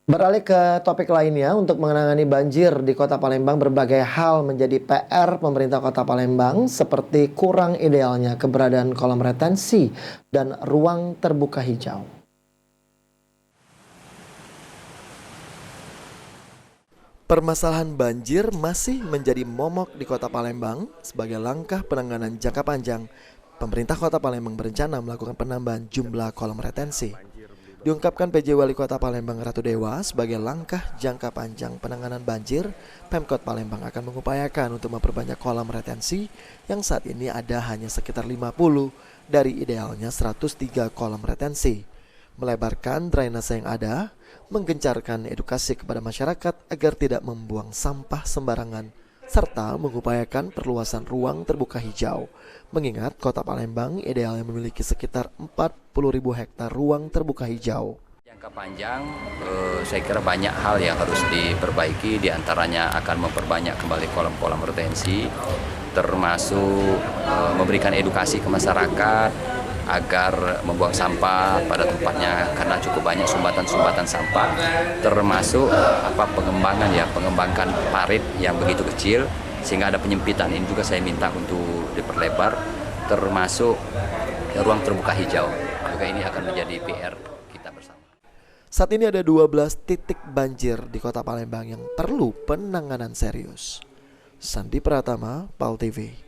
Beralih ke topik lainnya, untuk menangani banjir di Kota Palembang, berbagai hal menjadi PR pemerintah Kota Palembang, seperti kurang idealnya keberadaan kolam retensi dan ruang terbuka hijau. Permasalahan banjir masih menjadi momok di Kota Palembang. Sebagai langkah penanganan jangka panjang, pemerintah Kota Palembang berencana melakukan penambahan jumlah kolam retensi. Diungkapkan PJ Wali Kota Palembang Ratu Dewa, sebagai langkah jangka panjang penanganan banjir, Pemkot Palembang akan mengupayakan untuk memperbanyak kolam retensi yang saat ini ada hanya sekitar 50 dari idealnya 103 kolam retensi. Melebarkan drainase yang ada, menggencarkan edukasi kepada masyarakat agar tidak membuang sampah sembarangan, serta mengupayakan perluasan ruang terbuka hijau. Mengingat Kota Palembang idealnya memiliki sekitar 40.000 hektar ruang terbuka hijau. Jangka panjang, saya kira banyak hal yang harus diperbaiki, diantaranya akan memperbanyak kembali kolam-kolam retensi, termasuk memberikan edukasi ke masyarakat agar membuang sampah pada tempatnya karena cukup banyak sumbatan-sumbatan sampah, termasuk pengembangan parit yang begitu kecil sehingga ada penyempitan. Ini juga saya minta untuk diperlebar, termasuk ruang terbuka hijau. Juga ini akan menjadi PR kita bersama. Saat ini ada 12 titik banjir di Kota Palembang yang perlu penanganan serius. Sandi Pratama, PAL TV.